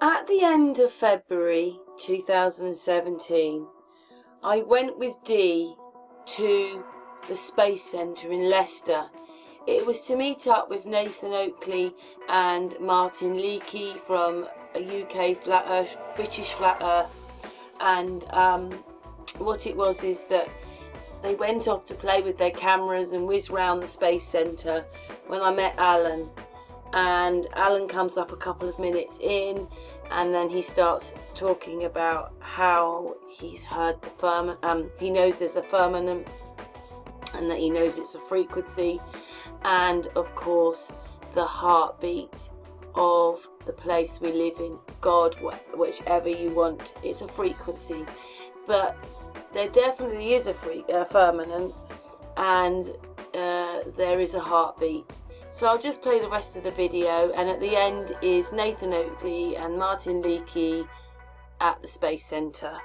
At the end of February 2017, I went with Dee to the Space Centre in Leicester. It was to meet up with Nathan Oakley and Martin Liedtke from a UK Flat Earth, British Flat Earth, and what it was is that they went off to play with their cameras and whiz round the Space Centre when I met Allan. And Allan comes up a couple of minutes in, and then he starts talking about how he's heard the firmament, he knows there's a firmament, and that he knows it's a frequency, and of course the heartbeat of the place we live in, God, whichever you want, it's a frequency. But there definitely is a firmament, and there is a heartbeat. So I'll just play the rest of the video, and at the end is Nathan Oakley and Martin Liedtke at the Space Centre.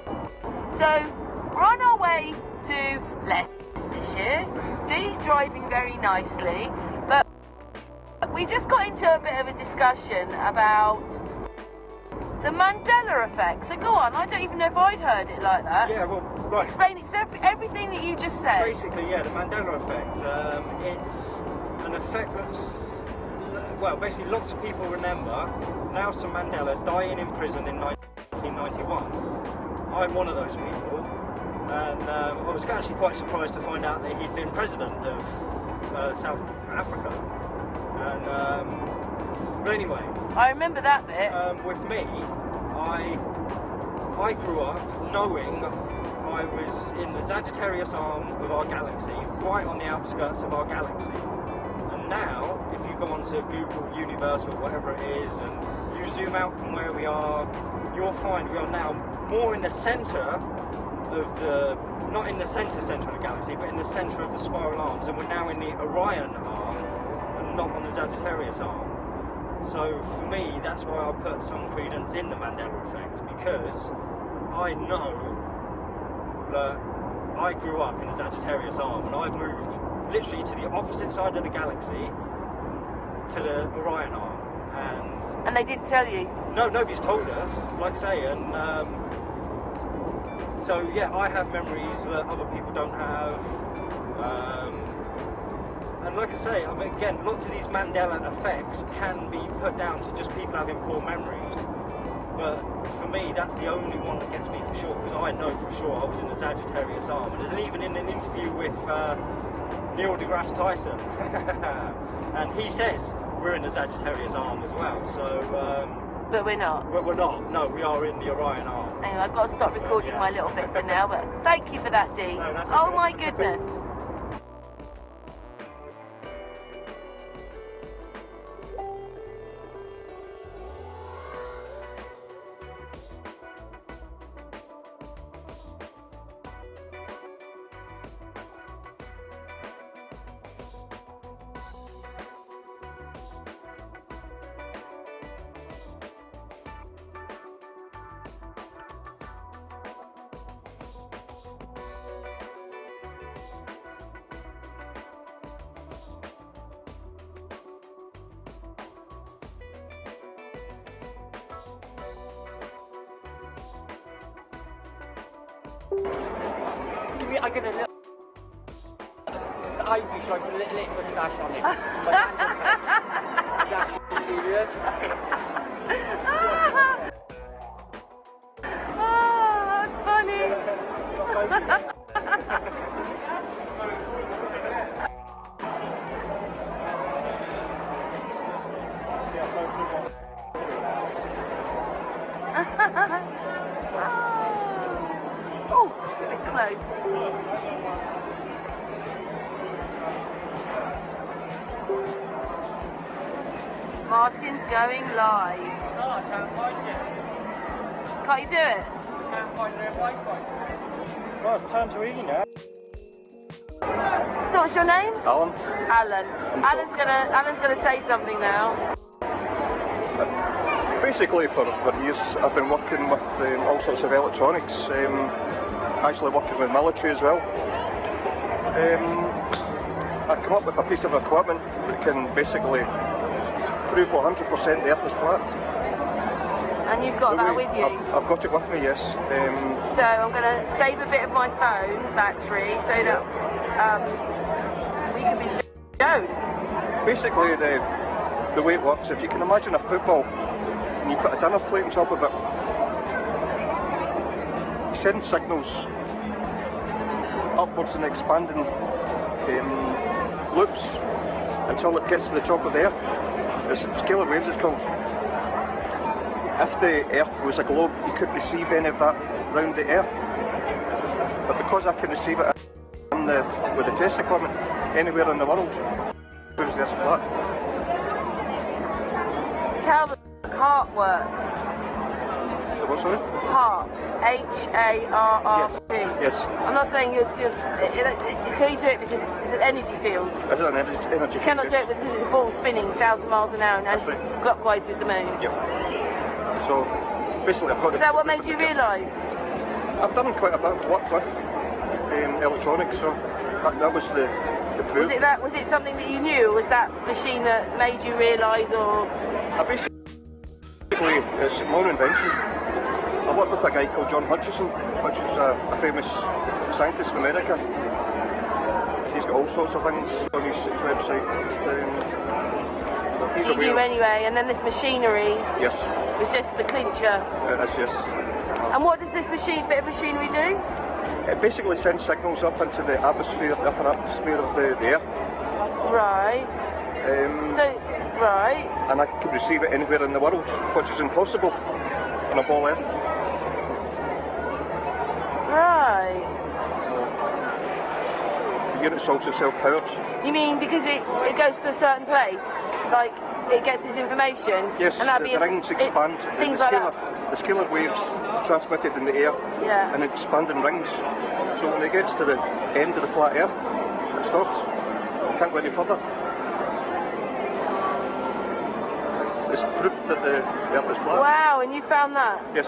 So we're on our way to Leicestershire. Dee's driving very nicely, but we just got into a bit of a discussion about the Mandela effect. So go on, I don't even know if I'd heard it like that. Yeah, well, right. Explain everything that you just said. Basically, yeah, the Mandela effect. It's an effect that's, well, basically lots of people remember Nelson Mandela dying in prison in 1991. I'm one of those people, and I was actually quite surprised to find out that he'd been president of South Africa. And but anyway, I remember that bit. With me, I grew up knowing I was in the Sagittarius arm of our galaxy, right on the outskirts of our galaxy. And now, if you go onto Google Universe or whatever it is, and you zoom out from where we are, you'll find we are now more in the centre of the, not in the centre of the galaxy, but in the centre of the spiral arms, and we're now in the Orion arm, and not on the Sagittarius arm. So for me, that's why I put some credence in the Mandela effect, because I know that I grew up in the Sagittarius arm, and I've moved literally to the opposite side of the galaxy, to the Orion arm. And they didn't tell you? No, nobody's told us, like I say, and so yeah, I have memories that other people don't have. And like I say, I mean, again, lots of these Mandela effects can be put down to just people having poor memories. But for me, that's the only one that gets me for sure, because I know for sure I was in the Sagittarius arm. And there's even in an interview with Neil deGrasse Tyson, and he says we're in the Sagittarius arm as well. So, but we're not. We're not. No, we are in the Orion arm. Anyway, I've got to stop recording my little bit for now. But thank you for that, Dee. No, that's oh okay. My goodness. I get a little Irish, like a little moustache on it. Is actually serious. Oh, that's funny. Oh, a bit close. Martin's going live. No, I can't find it. Can't you do it? I can't find their Wi-Fi. Well, it's time to eat now. So what's your name? Allan. Allan. Allan's gonna say something now. Basically, for years I've been working with all sorts of electronics, actually working with military as well. I come up with a piece of equipment that can basically prove 100% the Earth is flat. And you've got that with you? I've got it with me, yes. So I'm going to save a bit of my phone battery so that we can be shown. Basically, the way it works, if you can imagine a football and you put a dinner plate on top of it, you send signals upwards and expanding loops until it gets to the top of the Earth. It's scalar waves, it's called. If the Earth was a globe, you couldn't receive any of that round the Earth. But because I can receive it with the test equipment anywhere in the world, it proves the Earth's flat. Tell them HART works. What, sorry? HART. H-A-R-R-T. Yes. I'm not saying you can you do it because it's an energy field. Is it an energy field? You cannot do it because it's a ball spinning 1,000 miles an hour and right. clockwise with the moon. Yep. So basically I've got... Is that what made you realise? I've done quite a bit of work with electronics, so that was the proof. Was it something that you knew, or was that machine that made you realise, or...? Basically, it's my own invention. I worked with a guy called John Hutchison, which is a famous scientist in America. He's got all sorts of things on his website. He's you knew anyway, and then this machinery yes. was just the clincher. It is, yes. And what does this bit of machinery do? It basically sends signals up into the atmosphere, the upper atmosphere of the Earth. Right. Right. And I can receive it anywhere in the world, which is impossible on a ball Earth. Right. The unit's also self-powered. You mean because it goes to a certain place? Like, it gets its information? Yes, and the rings expand. Things like that? The scalar waves transmitted in the air and expand in rings. So when it gets to the end of the flat Earth, it stops. It can't go any further. It's proof that the Earth is flat. Wow, and you found that? Yes.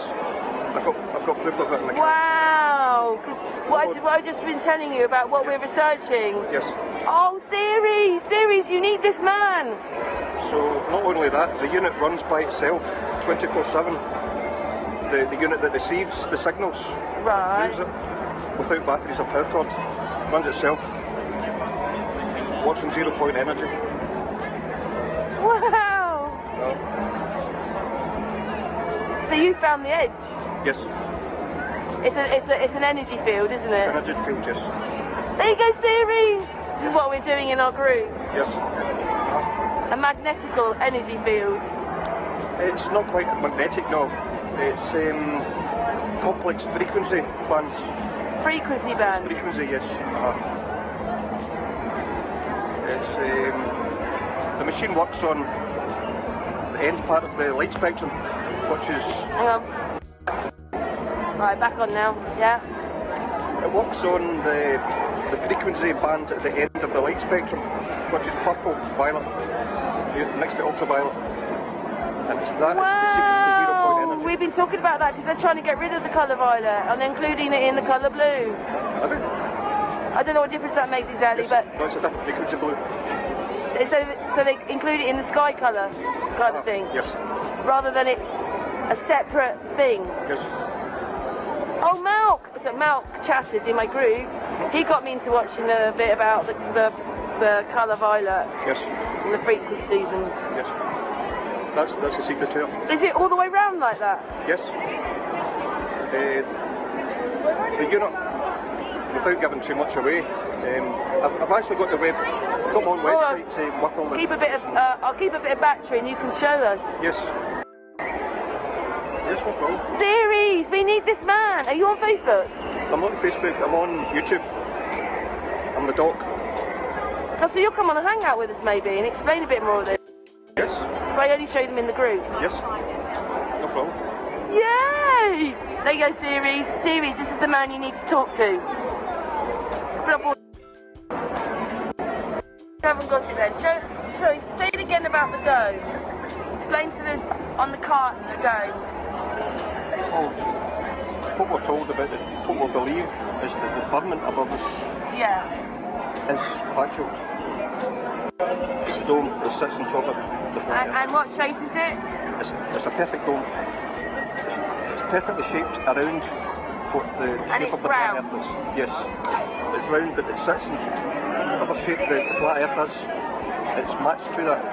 I've got proof of it in the car. Wow! Because what I've just been telling you about what we're researching. Yes. Oh, Ceres, you need this man. So not only that, the unit runs by itself 24/7. The unit that receives the signals, right, uses it without batteries or power cord, runs itself. Works on 0 point energy. Wow! No. So you found the edge? Yes. It's an energy field, isn't it? Energy field, yes. There you go, Ceres! This is what we're doing in our group. Yes. A magnetical energy field. It's not quite magnetic, no. It's complex frequency bands. Frequency bands? Frequency, yes. It's the machine works on the end part of the light spectrum, which is... Hang on. Right, back on now, yeah. It works on the frequency band at the end of the light spectrum, which is purple, violet, next to ultraviolet. And it's that, wow! It's the secret to 0 point energy. We've been talking about that because they're trying to get rid of the colour violet and including it in the colour blue. Have it? I don't know what difference that makes exactly, yes. but... No, it's a different frequency blue. So they include it in the sky colour kind of thing? Yes. Rather than it's a separate thing? Yes. Oh, Malk! So Malk chatted in my group. He got me into watching a bit about the colour violet. Yes. And the frequencies and... Yes. That's the secret to it. Is it all the way round like that? Yes. The unit, without giving too much away, I've actually got the got my own website with all the... I'll keep a bit of battery and you can show us. Yes. Yes, no problem. Ceres, we need this man. Are you on Facebook? I'm on Facebook, I'm on YouTube. I'm the Doc. Oh, so you'll come on and hang out with us maybe and explain a bit more of this? Yes. So I only show them in the group? Yes. No problem. Yay! There you go, Ceres. Ceres, this is the man you need to talk to. Put up all... I haven't got it then. Say it again about the dome. Explain on the cart in the dome. Oh, what we're told about what we believe is that the firmament above us is factual. It's a dome that sits on top of the flat Earth. And what shape is it? It's a perfect dome. It's perfectly shaped around what the shape of the flat Earth is. Yes, it's round, but it sits in whatever shape the flat Earth is. It's matched to that.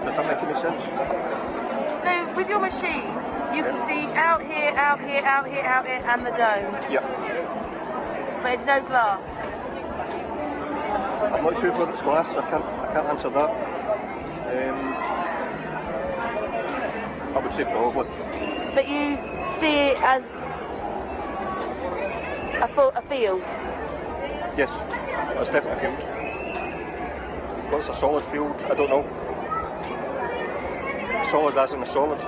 Does that make any sense? So with your machine, you can see out here, out here, out here, out here, and the dome. Yeah. But it's no glass. I'm not sure whether it's glass. I can't answer that. I would say probably. But you see it as a field. Yes, it's definitely a field. But it's a solid field. I don't know. Solid as in a solid.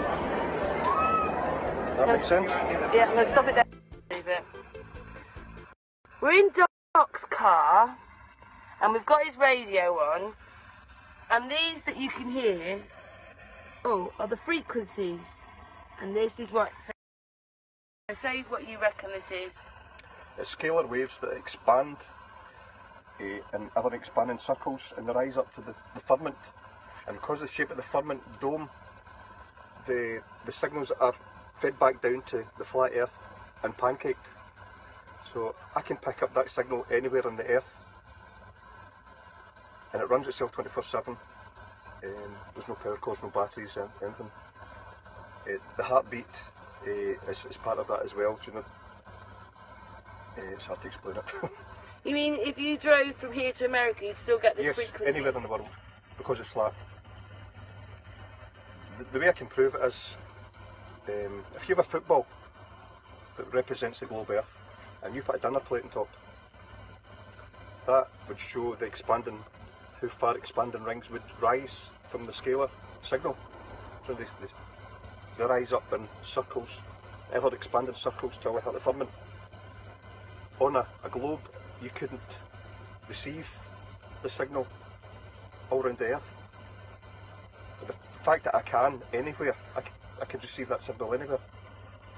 That makes sense? Yeah, I'm going to stop it there. We're in Doc's car, and we've got his radio on, and these that you can hear, are the frequencies, and this is what, so say what you reckon this is. It's scalar waves that expand in other expanding circles and they rise up to the firmament, and because of the shape of the firmament dome, the signals are fed back down to the flat Earth and pancaked. So I can pick up that signal anywhere on the Earth, and it runs itself 24/7. There's no power cords, no batteries, anything. The heartbeat is part of that as well. Do you know? It's hard to explain it. You mean if you drove from here to America, you'd still get this frequency? Yes, anywhere in the world, because it's flat. The way I can prove it is, if you have a football that represents the globe Earth, and you put a dinner plate on top, that would show the expanding, how far expanding rings would rise from the scalar signal. So they rise up in circles, ever expanding circles till they hit the firmament. On a globe, you couldn't receive the signal all around the Earth. But the fact that I can anywhere, I can receive that signal anywhere,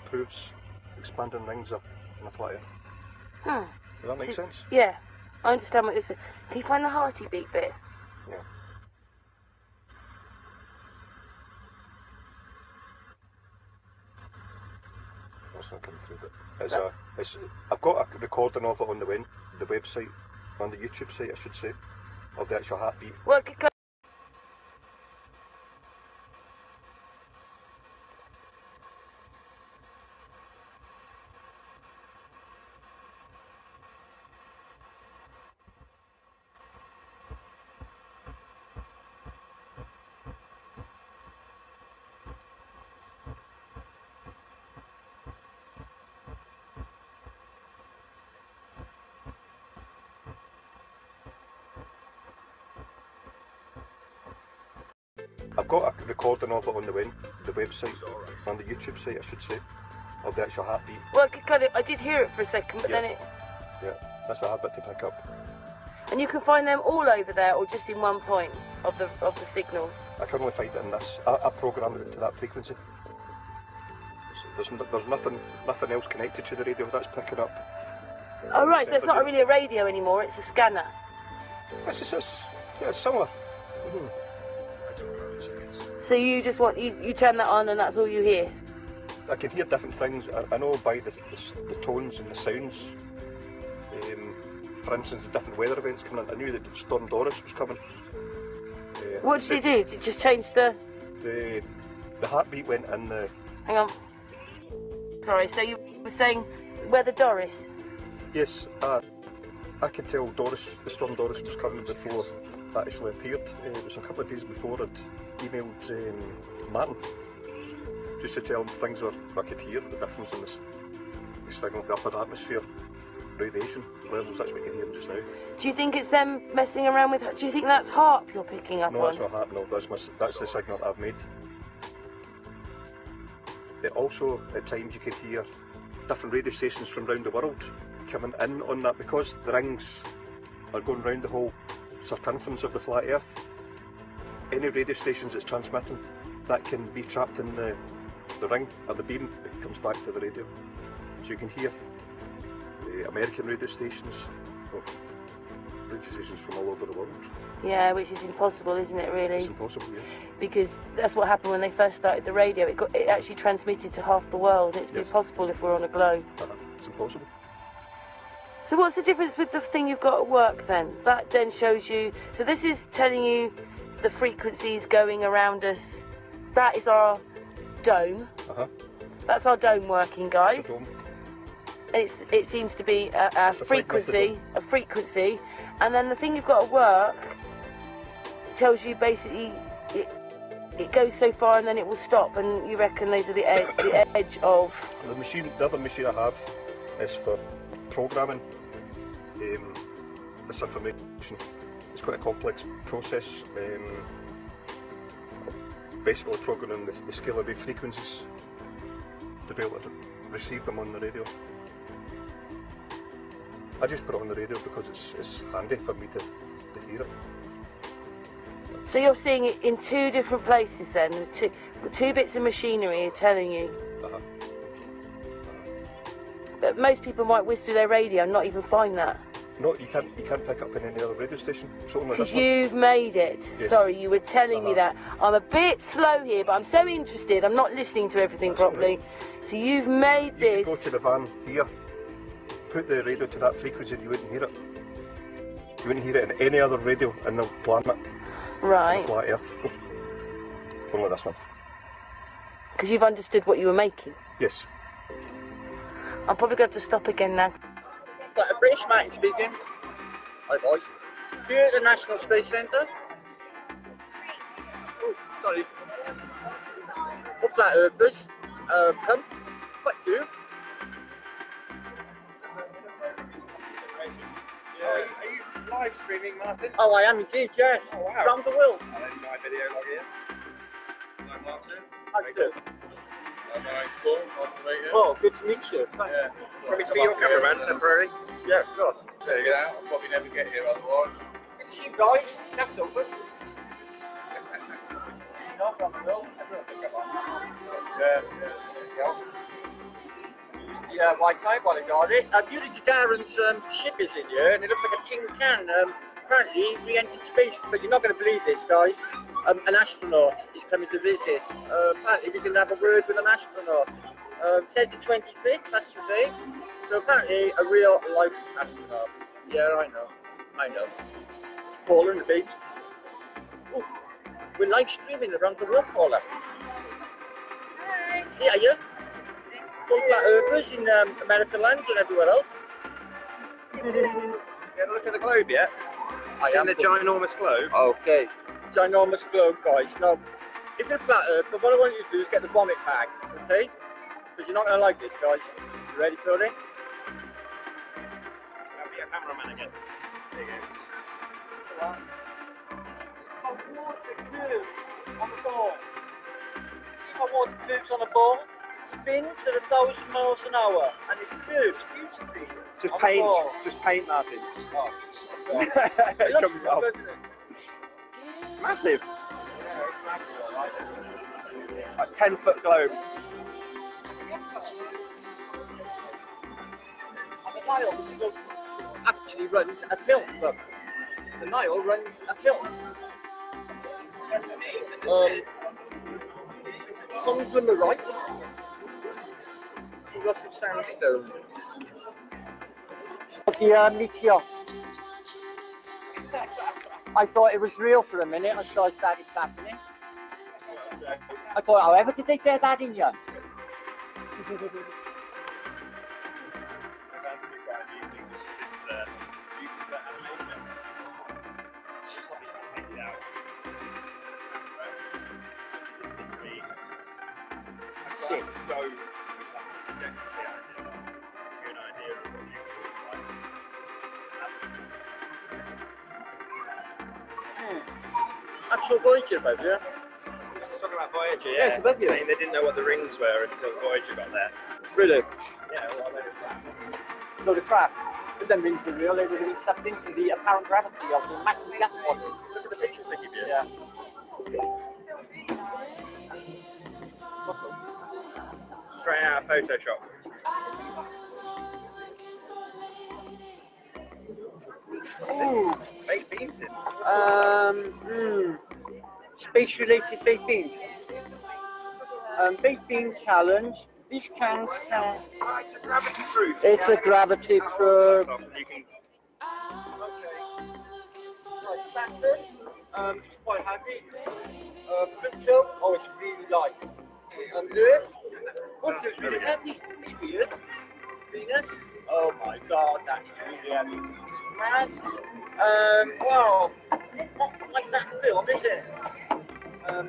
proves expanding rings are in a flat Earth. Does that make sense? Yeah, I understand what you're saying. Can you find the hearty beat bit? Yeah. That's not coming through, but I've got a recording of it on the website, on the YouTube site I should say, of the actual heartbeat. Well, I've got a recording of it on the website, on the YouTube site I should say, of the actual heartbeat. Well, I did hear it for a second, but then it... Yeah, that's a hard bit to pick up. And you can find them all over there, or just in one point of the signal? I can only find it in this. I programmed it to that frequency. So there's nothing else connected to the radio that's picking up. Oh right, so it's not really a radio anymore, it's a scanner. It's similar. So you just you turn that on and that's all you hear? I can hear different things. I know by the tones and the sounds. For instance, different weather events coming in. I knew that Storm Doris was coming. What did you do? Did you just change the heartbeat went in the... Hang on. Sorry, so you were saying Weather Doris? Yes, I could tell the Storm Doris was coming before that actually appeared. It was a couple of days before I'd emailed Martin just to tell him things I could hear, the difference in the signal, the upper atmosphere radiation levels. That's what you're hearing just now. Do you think it's them messing around with... Do you think that's HARP you're picking up on? No, that's not HARP, no, that's the signal that I've made. It also, at times, you could hear different radio stations from around the world coming in on that, because the rings are going round the whole circumference of the flat Earth. Any radio stations that's transmitting, that can be trapped in the ring or the beam that comes back to the radio. So you can hear the American radio stations from all over the world. Yeah, which is impossible, isn't it, really? It's impossible, yes. Because that's what happened when they first started the radio. It actually transmitted to half the world. It's Yes. impossible if we're on a globe. It's impossible. So what's the difference with the thing you've got at work then? That then shows you, so this is telling you the frequencies going around us. That is our dome. That's our dome working, guys. It's a dome. And it seems to be a frequency, and then the thing you've got at work tells you basically it goes so far and then it will stop, and you reckon those are the edge of... The other machine I have is for programming this information. It's quite a complex process. Basically programming the scale of wave frequencies to be able to receive them on the radio. I just put it on the radio because it's handy for me to hear it. So you're seeing it in two different places then, two bits of machinery are telling you. But most people might whiz through their radio and not even find that. No, you can't pick up in any other radio station. Because you've made it. Yes. Sorry, you were telling me that. I'm a bit slow here, but I'm so interested. I'm not listening to everything properly. Right. So you've made this. You could go to the van here, put the radio to that frequency, and you wouldn't hear it. You wouldn't hear it in any other radio in the planet. Right. The flat Earth. Only this one. Because you've understood what you were making. Yes. I'm probably going to have to stop again now. But a British Martin speaking. Hi boys. Here at the National Space Centre. Oh, sorry. All flat earthers. Come. Quite a few. Are you live streaming, Martin? Oh, I am indeed, yes. Oh, wow. Around the world. Allan my video log here. I'm Martin. How do you do? My name's Paul. Nice to meet you. Oh, good to meet you. Yeah. Want me to be your cameraman temporarily? Yeah, of course. Check it out. I'll probably never get here otherwise. Good to see you guys. That's open. No problem, Yeah. Yeah, Wi-Fi while I got it. Beauty Darren's ship is in here, and it looks like a tin can. Apparently, we entered space, but you're not going to believe this, guys. An astronaut is coming to visit. Apparently, we can have a word with an astronaut. It says the 25th, that's the day. So apparently, a real life astronaut. Yeah, I know. Paula and the baby. Ooh, we're live streaming around the world, Paula. Hi. See, are you? All flat earthers in American land and everywhere else. You had a look at the globe yet? Seen the ginormous globe? Okay, ginormous globe, guys. Now, if you're a flat earther, what I want you to do is get the vomit bag, okay? Because you're not going to like this, guys. You ready for it? I'll be a cameraman again. There you go. Water curves on the ball. See my water curves on the ball? Spins at 1,000 miles an hour, and it curves beautifully. Just on paint. the ball. Just paint, Martin. Oh, It comes up, off. doesn't it? Massive. Yeah, it's massive, all right. A 10-foot globe. And the Nile, which actually runs a film. Look, the Nile runs a film. On the right, you've got some sandstone. The meteor. I thought it was real for a minute until I started tapping it. I thought, however did they get that in here? That's a bit quite amusing. There's just this Jupiter animation. Probably take it out. It's literally a glass dome with like a projector behind it. To give you an idea of what Jupiter looks like. Actual Voyager above here. This is talking about Voyager, Yeah, it's above you. saying they didn't know what the rings were until Voyager got there. Really? Yeah, well, they were No, the crap. But then rings were real, they were being sucked into the apparent gravity of the massive gas bottles. Look at the pictures they give you. Yeah. Straight out of Photoshop. Ooh, baked beans in. Space-related baked beans. Baked bean challenge. These cans can. It's a gravity proof. It's a gravity proof. You can. Right, Saturn. It's quite heavy. Pluto. Oh, it's really light. Earth. Also, it's really heavy. It's weird. Venus. Oh my God, that is really heavy. Mars. Wow. Not like that film, is it?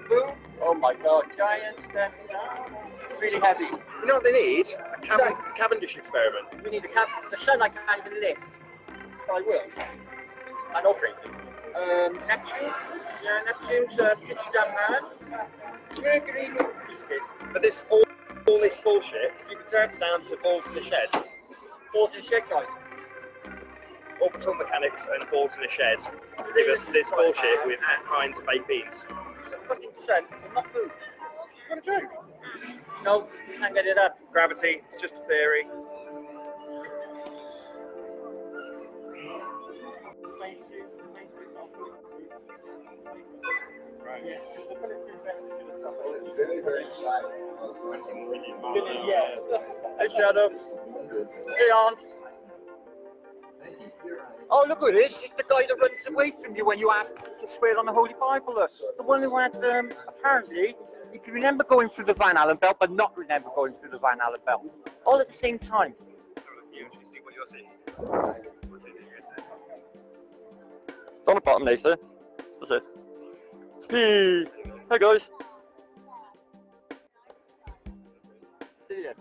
Moon. Oh my God, giant steps. Really heavy. You know what they need? A Cavendish experiment. We need the sun I can't even lift. But I will. And I'll break it. Neptune. Yeah, Neptune's pretty damn hard. Mercury. But this all this bullshit, it's down to balls in the shed. Balls in the shed, guys. Orbital mechanics and balls in the shed. Give us this bullshit with Heinz baked beans. Fucking sun. I'm not moved. What a joke. No, can't get it up. Gravity, it's just a theory. Right. Yes, because the bulletproof vest is going to stop it. Very, very exciting. Yes. Hey, Shadow. Hey, Aunt. Oh, look at this. It's the guy that runs away from you when you asked to swear on the Holy Bible. The one who had, apparently, you can remember going through the Van Allen belt, but not remember going through the Van Allen belt. All at the same time. You actually see what you're seeing. On the bottom, Nathan. That's it. Hey guys. See this?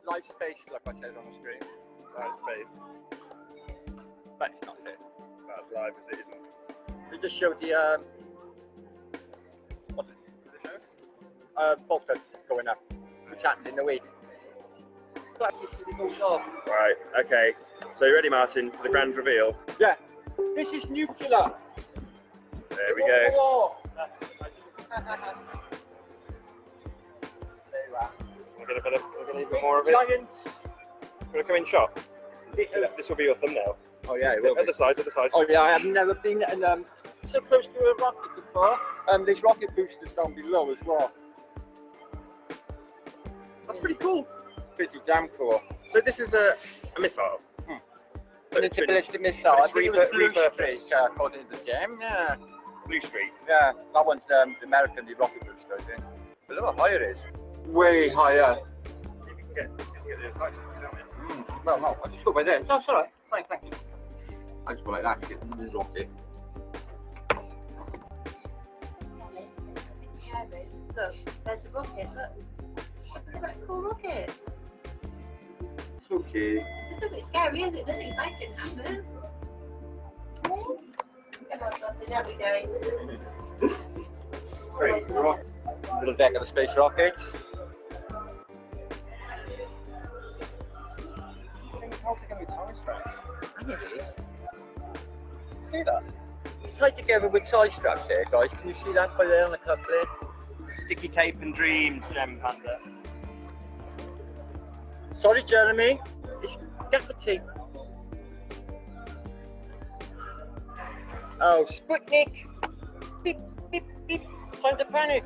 Live space, like I said on the screen. Live space. But it's not it. Not as live as it isn't. We just showed the what's it? Volta going up. Which happened in the week. Practically goes off. Right, okay. So you ready, Martin, for the grand reveal? Yeah. This is nuclear. There we go. There you are. We're going to need a bit more of it. Giant. Going to come in shot. This will be your thumbnail. Oh yeah, it will be. Other side, other side. Oh yeah, I have never been so close to a rocket before. There's rocket boosters down below as well. That's pretty cool. Pretty damn cool. So this is a missile. An interballistic missile. I think it was Blue Streak, according to the gem. Yeah. Blue Streak. Yeah, that one's the American, the rocket booster, I think. But look how high it is. Way higher. See if we can get the other side, don't we? Well, no, I just go by there. No, it's alright. Thank you. I just go like that to get the rocket. It's heavy. Look, there's a rocket. Look. Look at that cool rocket. It's okay. It's a bit scary, isn't it? Nothing's making it happen. Come on, sausage, out we go. Little deck of the space rocket. It's hard to get with tie straps. I think it is. See that? It's tied together with tie straps here, guys. Can you see that by there on the coupling? Sticky tape and dreams, Gem Panda. Sorry, Jeremy. It's gaffer tape. Oh, Sputnik! Beep, beep, beep. Time to panic.